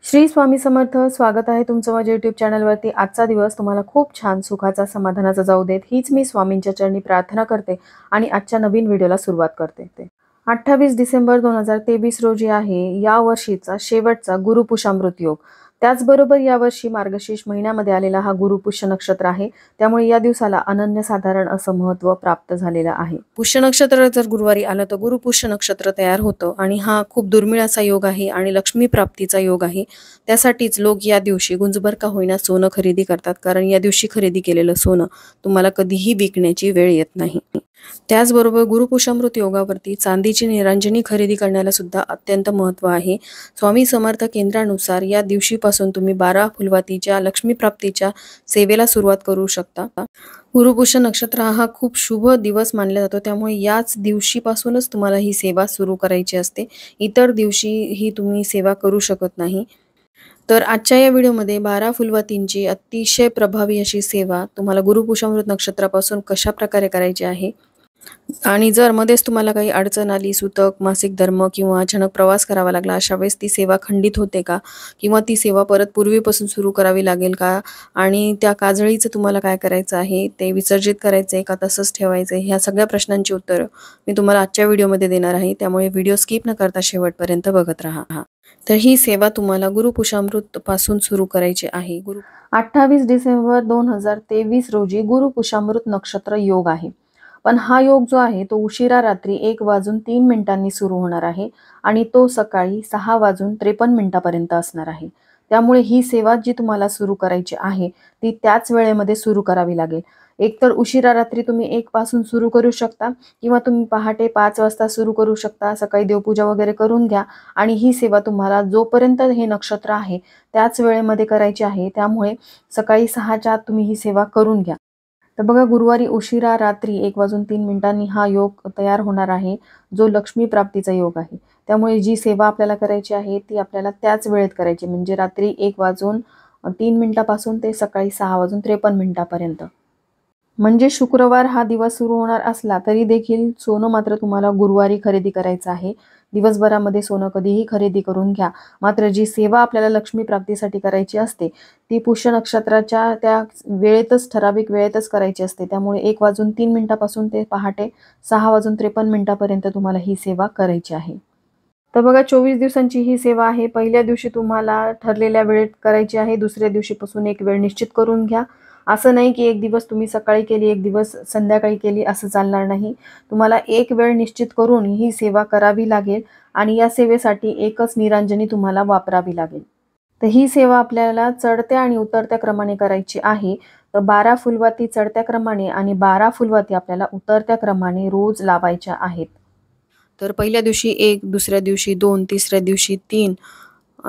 श्री स्वामी समर्थ. स्वागत आहे तुमचं माझ्या यूट्यूब चॅनलवरती. आजचा दिवस तुम्हाला खूप छान सुखाचा समाधानाचा जाऊ देत हीच मी स्वामींच्या चरणी प्रार्थना करते आणि आजच्या नवीन व्हिडिओला सुरुवात करते. 28 डिसेंबर 2023 रोजी आहे या वर्षीचा शेवटचा गुरुपुष्यामृत योग. त्याचबरोबर यावर्षी मार्गशीर्ष महिन्यामध्ये आलेला हा गुरुपुष्य नक्षत्र आहे. त्यामुळे या दिवसाला अनन्यसाधारण असं महत्त्व प्राप्त झालेलं आहे. पुष्य नक्षत्र जर गुरुवारी आलं तर गुरुपुष्य नक्षत्र तयार होतं आणि हा खूप दुर्मिळ असा योग आहे आणि लक्ष्मी प्राप्तीचा योग आहे. त्यासाठीच लोक या दिवशी गुंजभर का होईना सोनं खरेदी करतात, कारण या दिवशी खरेदी केलेलं सोनं तुम्हाला कधीही विकण्याची वेळ येत नाही. त्याचबरोबर गुरुपुष्यामृत योगावरती चांदीची निरांजनी खरेदी करण्याला सुद्धा अत्यंत महत्त्व आहे. स्वामी समर्थ केंद्रानुसार या दिवशीपासून तुम्ही 12 फुलवातीच्या लक्ष्मी प्राप्तीच्या सेवेला सुरुवात करू शकता. गुरुपुष्य नक्षत्र हा खूप शुभ दिवस मानला जातो, त्यामुळे याच दिवशीपासूनच तुम्हाला ही सेवा सुरू करायची असते. इतर दिवशी ही तुम्ही सेवा करू शकत नाही. तर आजच्या या व्हिडिओमध्ये 12 फुलवातींची अतिशय प्रभावी अशी सेवा तुम्हाला गुरुपुष्यामृत नक्षत्रापासून कशा प्रकारे करायची आहे आणि जर मध्येच तुम्हाला काही अडचण आली, सूतक, मासिक धर्म किंवा अचानक प्रवास करावा लागला, अशा वेळेस ती सेवा खंडित होते का किंवा ती सेवा परत पूर्वीपासून सुरू करावी लागेल का आणि त्या काजळीचं तुम्हाला काय करायचं आहे, ते विसर्जित करायचं आहे का तसंच ठेवायचं आहे, ह्या सगळ्या प्रश्नांची उत्तरं मी तुम्हाला आजच्या व्हिडिओमध्ये देणार आहे. त्यामुळे व्हिडिओ स्किप न करता शेवटपर्यंत बघत राहा. तर ही सेवा तुम्हाला गुरुपुष्यामृत पासून सुरू करायची आहे. 28 डिसेंबर 2023 रोजी गुरुपुष्यामृत नक्षत्र योग आहे. पण हा योग जो आहे तो उशिरा रात्री 1:03 सुरू होणार आहे आणि तो सकाळी 6:53 असणार आहे. त्यामुळे ही सेवा जी तुम्हाला सुरू करायची आहे ती त्याच वेळेमध्ये सुरू करावी लागेल. एकतर उशिरा रात्री तुम्ही 1 पासून सुरू करू शकता किंवा तुम्ही पहाटे 5 वाजता सुरू करू शकता. सकाळी देवपूजा वगैरे करून घ्या आणि ही सेवा तुम्हाला जोपर्यंत हे नक्षत्र आहे त्याच वेळेमध्ये करायची आहे. त्यामुळे सकाळी 6च्या आत तुम्ही ही सेवा करून घ्या. तर बघा, गुरुवारी उशिरा रात्री 1:03 हा योग तयार होणार आहे, जो लक्ष्मी प्राप्तीचा योग आहे. त्यामुळे जी सेवा आपल्याला करायची आहे ती आपल्याला त्याच वेळेत करायची, म्हणजे रात्री 1:03 पासून ते सकाळी 6:53 म्हणजे शुक्रवार हा दिवस सुरू होणार असला तरी देखील सोनं मात्र तुम्हाला गुरुवारी खरेदी करायचं आहे. दिवसभरामध्ये सोनं कधीही खरेदी करून घ्या. मात्र जी सेवा आपल्याला लक्ष्मी प्राप्तीसाठी करायची असते ती पुष्य नक्षत्राच्या त्या वेळेतच, ठराविक वेळेतच करायची असते. त्यामुळे 1:03 पासून ते पहाटे 6:53 तुम्हाला ही सेवा करायची आहे. तर बघा, 24 दिवसांची ही सेवा आहे. पहिल्या दिवशी तुम्हाला ठरलेल्या वेळेत करायची आहे. दुसऱ्या दिवशीपासून एक वेळ निश्चित करून घ्या. असं नाही की एक दिवस तुम्ही सकाळी केली, एक दिवस संध्याकाळी केली, असं चालणार नाही. तुम्हाला एक वेळ निश्चित करून ही सेवा करावी लागेल आणि या सेवेसाठी एकच निरांजनी तुम्हाला वापरावी लागेल. तर ही सेवा आपल्याला चढत्या आणि उतरत्या क्रमाने करायची आहे. तर 12 फुलवाती चढत्या क्रमाने आणि 12 फुलवाती आपल्याला उतरत्या क्रमाने रोज लावायच्या आहेत. तर पहिल्या दिवशी 1, दुसऱ्या दिवशी 2, तिसऱ्या दिवशी 3,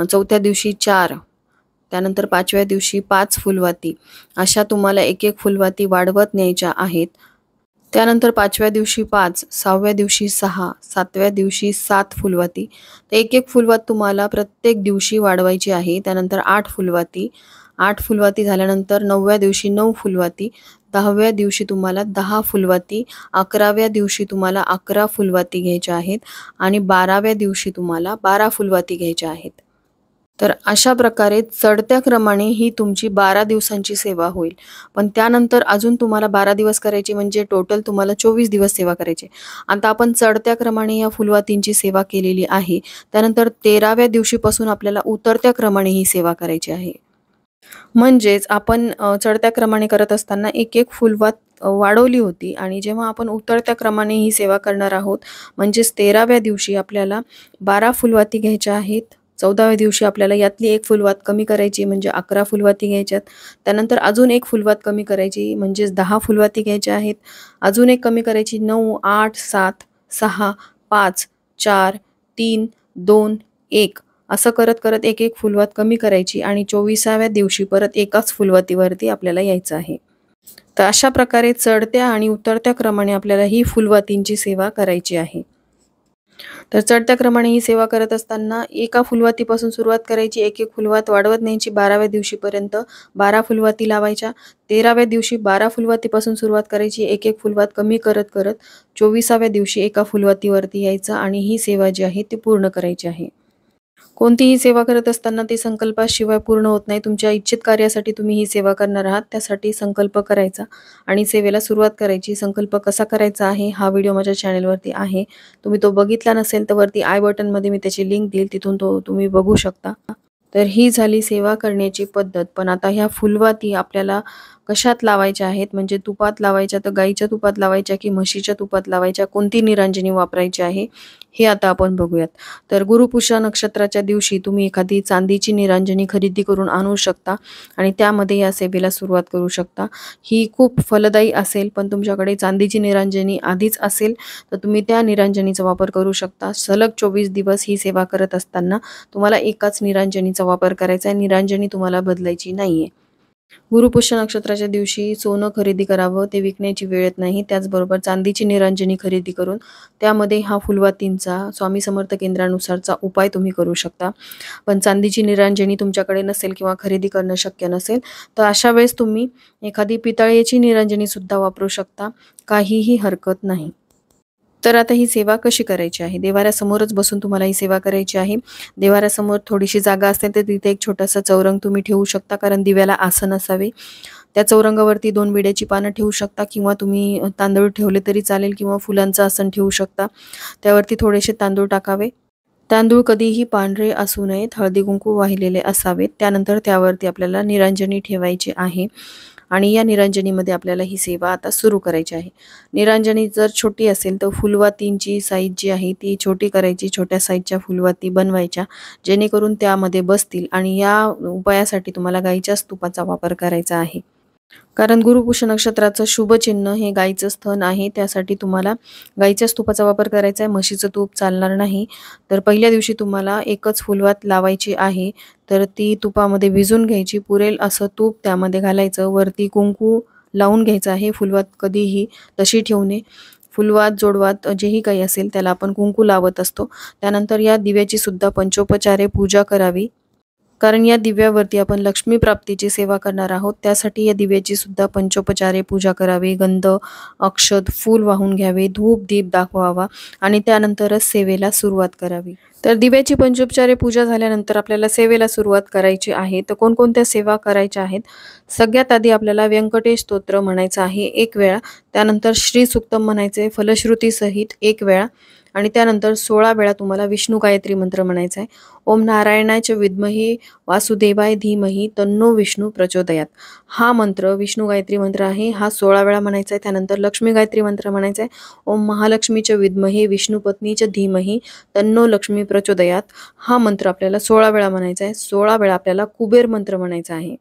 चौथ्या दिवशी 4, त्यानंतर 5व्या दिवशी 5 फुलवाती, अशा तुम्हाला एक एक फुलवाती वाढवत न्यायच्या आहेत. त्यानंतर 5व्या दिवशी 5, 6व्या दिवशी 6, 7व्या दिवशी 7 फुलवाती. तर एक एक फुलवात तुम्हाला प्रत्येक दिवशी वाढवायची आहे. त्यानंतर 8 फुलवाती, 8 फुलवाती झाल्यानंतर 9व्या दिवशी 9 फुलवाती, 10व्या दिवशी तुम्हाला 10 फुलवाती, 11व्या दिवशी तुम्हाला 11 फुलवाती घ्यायच्या आहेत आणि 12व्या दिवशी तुम्हाला 12 फुलवाती घ्यायच्या आहेत. तर अशा प्रकारे चढत्या क्रमाने ही तुमची 12 दिवसांची सेवा होईल. पण त्यानंतर अजून तुम्हाला 12 दिवस करायची, म्हणजे टोटल तुम्हाला 24 दिवस सेवा करायची. आता आपण चढत्या क्रमाने या फुलवातींची सेवा केलेली आहे. त्यानंतर 13व्या दिवशीपासून आपल्याला उतरत्या क्रमाने ही सेवा करायची आहे. म्हणजेच आपण चढत्या क्रमाने करत असताना एक एक फुलवात वाढवली होती आणि जेव्हा आपण उतरत्या क्रमाने ही सेवा करणार आहोत, म्हणजेच 13व्या दिवशी आपल्याला 12 फुलवाती घ्यायच्या आहेत. 14व्या दिवशी आपल्याला यातली एक फुलवात कमी करायची, म्हणजे 11 फुलवाती घ्यायच्यात. त्यानंतर अजून एक फुलवात कमी करायची, म्हणजेच 10 फुलवाती घ्यायच्या आहेत. अजून एक कमी करायची, 9, 8, 7, 6, 5, 4, 3, 2, 1 असं करत करत एक एक फुलवात कमी करायची आणि 24व्या दिवशी परत एकाच फुलवातीवरती आपल्याला यायचं आहे. तर अशा प्रकारे चढत्या आणि उतरत्या क्रमाने आपल्याला ही फुलवातींची सेवा करायची आहे. तर चढत्या क्रमाने ही सेवा करत असताना एका फुलवातीपासून सुरुवात करायची, एक एक फुलवात वाढवत न्यायची. 12व्या दिवशीपर्यंत 12 फुलवाती लावायच्या. 13व्या दिवशी 12 फुलवातीपासून सुरुवात करायची, एक एक फुलवात कमी करत करत 24व्या दिवशी एका फुलवातीवरती यायचं आणि ही सेवा जी आहे ती पूर्ण करायची आहे. कोणतीही सेवा करत असताना ती संकल्पाशिवाय पूर्ण होत नाही. तुमच्या इच्छित कार्यासाठी तुम्ही ही सेवा करणार आहात, त्यासाठी संकल्प करायचा आणि सेवेला सुरुवात करायची. संकल्प कसा करायचा आहे हा व्हिडिओ माझ्या चॅनलवरती आहे. तुम्ही तो बघितला नसेल तर वरती आय बटनमध्ये मी त्याची लिंक देईल, तिथून तो तुम्ही बघू शकता. तर ही झाली सेवा करण्याची पद्धत. पण आता ह्या फुलवाती आपल्याला कशात लावायच्या आहेत, म्हणजे तुपात लावायच्या तर गाईच्या तुपात लावायच्या की म्हशीच्या तुपात लावायच्या, कोणती निरांजनी वापरायची आहे हे आता आपण बघूयात. तर गुरुपुष्य नक्षत्राच्या दिवशी तुम्ही एखादी चांदीची निरांजनी खरेदी करून आणू शकता आणि त्यामध्ये या सेवेला सुरुवात करू शकता. ही खूप फलदायी असेल, पण तुमच्याकडे चांदीची निरांजनी आधीच असेल तर तुम्ही त्या निरांजनीचा वापर करू शकता. सलग 24 दिवस ही सेवा करत असताना तुम्हाला एकाच निरांजनीचा वापर करायचा आहे. निरांजनी तुम्हाला बदलायची नाहीये. गुरुपुष्य नक्षत्राच्या दिवशी सोनं खरेदी करावं, ते विकण्याची वेळ येत नाही. त्याचबरोबर चांदीची निरांजनी खरेदी करून त्यामध्ये हा फुलवातींचा स्वामी समर्थ केंद्रानुसारचा उपाय तुम्ही करू शकता. पण चांदीची निरांजनी तुमच्याकडे नसेल किंवा खरेदी करणं शक्य नसेल तर अशा वेळेस तुम्ही एखादी पितळेची निरांजनी सुद्धा वापरू शकता. काहीही हरकत नाही. तर आता ही सेवा कशी करायची आहे? देव्हाऱ्यासमोरच बसून तुम्हाला ही सेवा करायची आहे. देव्हाऱ्यासमोर थोडीशी जागा असेल तर तिथे एक छोटासा चौरंग तुम्ही ठेवू शकता, कारण दिव्याला आसन असावे. त्या चौरंगावरती 2 विड्याची पानं ठेवू शकता किंवा तुम्ही तांदूळ ठेवले तरी चालेल किंवा फुलांचं आसन ठेवू शकता. त्यावरती थोडेसे तांदूळ टाकावे. तांदूळ कधीही पांढरे असू नयेत, हळदी कुंकू वाहिलेले असावेत. त्यानंतर त्यावरती आपल्याला निरांजनी ठेवायची आहे आणि या निरांजनीमध्ये आपल्याला ही सेवा आता सुरू करायची आहे. निरांजनी जर छोटी असेल तर फुलवातींची साईज जी आहे ती छोटी करायची, छोट्या साईजच्या फुलवाती बनवायच्या जेणेकरून त्यामध्ये बसतील आणि या उपायासाठी तुम्हाला गाईच्याच तुपाचा वापर करायचा आहे. कारण गुरुपुष्य नक्षत्राचं शुभ चिन्ह हे गाईचं स्तन आहे, त्यासाठी तुम्हाला गाईच्याच तुपाचा वापर करायचा आहे. म्हशीचं तूप चालणार नाही. तर पहिल्या दिवशी तुम्हाला एकच फुलवात लावायची आहे, तर ती तुपामध्ये भिजून घ्यायची. पुरेल असं तूप त्यामध्ये घालायचं. वरती कुंकू लावून घ्यायचं आहे. फुलवात कधीही तशी ठेवू नये. फुलवात जोडवात जेही काही असेल त्याला आपण कुंकू लावत असतो. त्यानंतर या दिव्याची सुद्धा पंचोपचारे पूजा करावी. कारण या दिव्यावरती आपण लक्ष्मी प्राप्तीची सेवा करणार आहोत, त्यासाठी या दिव्याची सुद्धा पंचोपचारे पूजा करावी. गंध, अक्षत, फूल वाहून घ्यावे, धूप दीप दाखवावा आणि त्यानंतरच सेवेला सुरुवात करावी. तर दिव्याची पंचोपचारे पूजा झाल्यानंतर आपल्याला सेवेला सुरुवात करायची आहे. तर कोणकोणत्या सेवा करायच्या आहेत? सगळ्यात आधी आपल्याला व्यंकटेश स्तोत्र म्हणायचं आहे 1 वेळा. त्यानंतर श्री सुक्तम म्हणायचे फलश्रुती सहित 1 वेळा आणि त्यानंतर 16 वेळा तुम्हाला विष्णू गायत्री मंत्र म्हणायचा आहे. ओम नारायणाय विद्महे वासुदेवाय धीमहि तन्नो विष्णू प्रचोदयात. हा मंत्र विष्णू गायत्री मंत्र आहे, हा 16 वेळा म्हणायचा आहे. त्यानंतर लक्ष्मी गायत्री मंत्र म्हणायचा आहे. ओम महालक्ष्मीच्या विद्महे विष्णुपत्नीच्या धीमहि तन्नो लक्ष्मी प्रचोदयात. हा मंत्र आपल्याला 16 वेळा म्हणायचा आहे. 16 वेळा आपल्याला कुबेर मंत्र म्हणायचा आहे.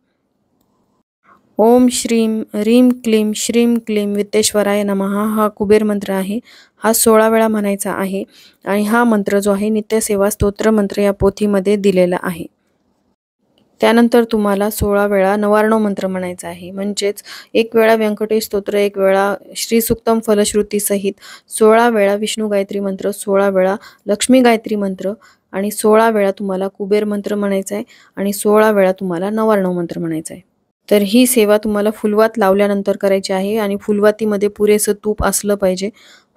ओम श्रीम ह्रीम क्लीम श्रीम क्लीम वित्तेश्वराय नमः हा कुबेर मंत्र आहे. हा 16 वेळा म्हणायचा आहे आणि हा मंत्र जो आहे नित्यसेवा स्तोत्र मंत्र या पोथीमध्ये दिलेला आहे. त्यानंतर तुम्हाला 16 वेळा नवार्णव मंत्र म्हणायचा आहे. म्हणजेच 1 वेळा व्यंकटेश स्तोत्र, 1 वेळा श्री सुक्तम फलश्रुती सहित, 16 वेळा विष्णू गायत्री मंत्र, 16 वेळा लक्ष्मी गायत्री मंत्र आणि 16 वेळा तुम्हाला कुबेर मंत्र म्हणायचा आहे आणि 16 वेळा तुम्हाला नवार्णव मंत्र म्हणायचा आहे. तर ही सेवा तुम्हाला फुलवात लावल्यानंतर करायची आहे आणि फुलवातीमध्ये पुरेसं तूप असलं पाहिजे.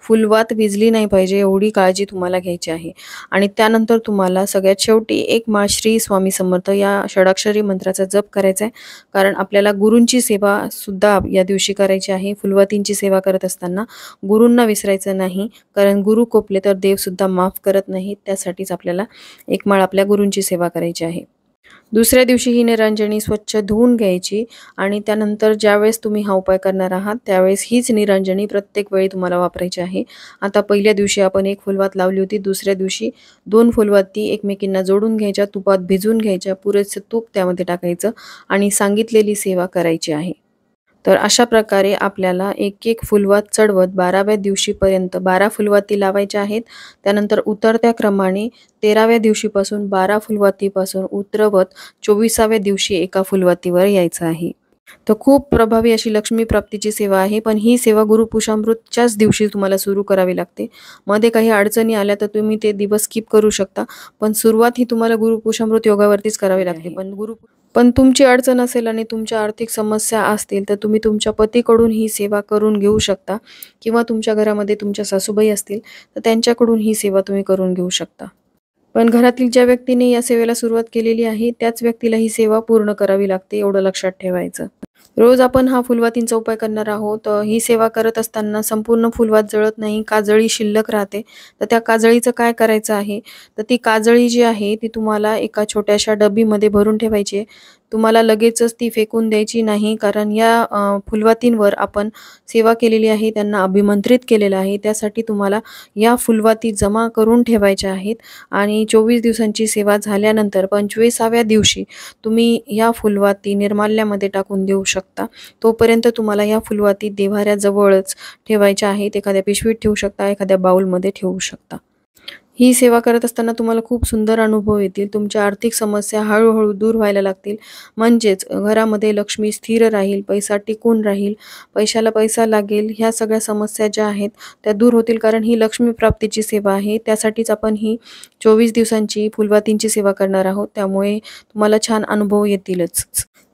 फुलवात विझली नाही पाहिजे एवढी काळजी तुम्हाला घ्यायची आहे. आणि त्यानंतर तुम्हाला सगळ्यात शेवटी 1 माळ श्री स्वामी समर्थ या षडाक्षरी मंत्राचा जप करायचा आहे. कारण आपल्याला गुरूंची सेवा सुद्धा या दिवशी करायची आहे. फुलवातींची सेवा करत असताना गुरूंना विसरायचं नाही, कारण गुरु कोपले तर देव सुद्धा माफ करत नाहीत. त्यासाठीच आपल्याला 1 माळ आपल्या गुरूंची सेवा करायची आहे. दुसऱ्या दिवशी ही निरांजनी स्वच्छ धुवून घ्यायची आणि त्यानंतर ज्यावेळेस तुम्ही हा उपाय करणार आहात त्यावेळेस हीच निरांजनी प्रत्येक वेळी तुम्हाला वापरायची आहे. आता पहिल्या दिवशी आपण 1 फुलवात लावली होती, दुसऱ्या दिवशी 2 फुलवाती एकमेकींना जोडून घ्यायच्या, तुपात भिजवून घ्यायच्या, पुरेसं तूप त्यामध्ये टाकायचं आणि सांगितलेली सेवा करायची आहे. तर अशा प्रकारे आपल्याला एक फुलवात चढवत 12व्या दिवशीपर्यंत 12 फुलवाती लावायच्या आहेत. त्यानंतर उतरत्या क्रमाने 13व्या दिवशीपासून 12 फुलवातीपासून उतरवत 24व्या दिवशी एका फुलवातीवर यायचं आहे. तर खूप प्रभावी अशी लक्ष्मी प्राप्तीची सेवा आहे. पण ही सेवा गुरुपुषामृतच्याच दिवशी तुम्हाला सुरू करावी लागते. मध्ये काही अडचणी आल्या तर तुम्ही ते दिवस स्किप करू शकता, पण सुरुवात ही तुम्हाला गुरुपुषामृत योगावरतीच करावी लागते. पण तुमची अडचण असेल आणि तुमच्या आर्थिक समस्या असतील तर तुम्ही तुमच्या पतीकडून ही सेवा करून घेऊ शकता किंवा तुमच्या घरामध्ये तुमच्या सासूबाई असतील तर त्यांच्याकडून ही सेवा तुम्ही करून घेऊ शकता. पण घरातील ज्या व्यक्तीने या सेवेला सुरुवात केलेली आहे, त्याच व्यक्तीला ही सेवा पूर्ण करावी लागते, एवढं लक्षात ठेवायचं. रोज आपण हा फुलवातींचा उपाय करणार आहोत. ही सेवा करत असताना संपूर्ण फुलवात जळत नाही, काजळी शिल्लक राहते. तर त्या काजळीचं काय करायचं आहे, तर ती काजळी जी आहे ती तुम्हाला एका छोट्याशा डबीमध्ये भरून ठेवायची आहे. तुम्हाला लगेचच ती फेकून द्यायची नाही, कारण या फुलवातींवर आपण सेवा केलेली आहे, त्यांना अभिमंत्रित केलेलं आहे. त्यासाठी तुम्हाला या फुलवाती जमा करून ठेवायच्या आहेत आणि 24 दिवसांची सेवा झाल्यानंतर 25व्या दिवशी तुम्ही या फुलवाती निर्माल्यामध्ये टाकून देऊ शकता. तोपर्यंत तुम्हाला या फुलवाती देव्हाऱ्याजवळच ठेवायच्या आहेत. एखाद्या पिशवीत ठेवू शकता, एखाद्या बाउलमध्ये ठेवू शकता. ही सेवा करत असताना तुम्हाला खूप सुंदर अनुभव येतील. तुमच्या आर्थिक समस्या हळू-हळू दूर व्हायला लागतील. म्हणजेच घरामध्ये लक्ष्मी स्थिर राहील, पैसा टिकून राहील, पैशाला पैसा लागेल. ह्या सगळ्या समस्या ज्या आहेत त्या दूर होतील, कारण ही लक्ष्मी प्राप्तीची सेवा आहे. त्यासाठीच आपण ही 24 दिवसांची फुलवातींची सेवा करणार आहोत. त्यामुळे तुम्हाला छान अनुभव येतीलच.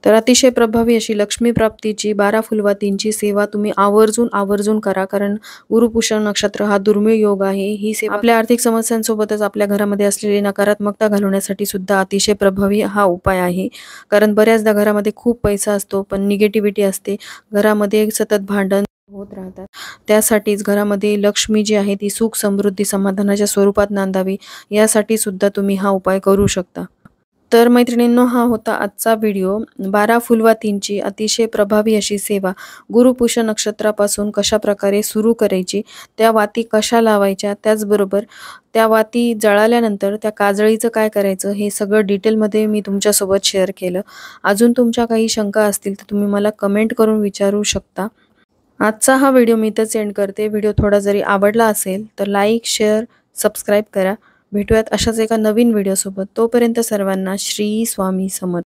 तर अतिशय प्रभावी अशी लक्ष्मी प्राप्तीची 12 फुलवातींची सेवा तुम्ही आवर्जून करा, कारण गुरुपुष्य नक्षत्र हा दुर्मिळ योग आहे. ही सेवा आपल्या आर्थिक समस्यांसोबतच आपल्या घरामध्ये असलेली नकारात्मकता घालवण्यासाठी सुद्धा अतिशय प्रभावी हा उपाय आहे. कारण बऱ्याचदा घरामध्ये खूप पैसा असतो, पण निगेटिव्हिटी असते. घरामध्ये सतत भांडण होत राहतात. त्यासाठीच घरामध्ये लक्ष्मी जी आहे ती सुख, समृद्धी, समाधानाच्या स्वरूपात नांदावी, यासाठी सुद्धा तुम्ही हा उपाय करू शकता. तर मैत्रिणींनो, हा होता आजचा व्हिडिओ. 12 फुलवातींची अतिशय प्रभावी अशी सेवा गुरुपुष्य नक्षत्रापासून कशाप्रकारे सुरू करायची, त्या वाती कशा लावायच्या, त्याचबरोबर त्या वाती जळाल्यानंतर त्या काजळीचं काय करायचं, हे सगळं डिटेलमध्ये मी तुमच्यासोबत शेअर केलं. अजून तुमच्या काही शंका असतील तर तुम्ही मला कमेंट करून विचारू शकता. आजचा हा व्हिडिओ मी इथंच एंड करते. व्हिडिओ थोडा जरी आवडला असेल तर लाईक, शेअर, सबस्क्राईब करा. भेटूयात अशाच एका नवीन व्हिडिओसोबत. तोपर्यंत सर्वांना श्री स्वामी समर्थ.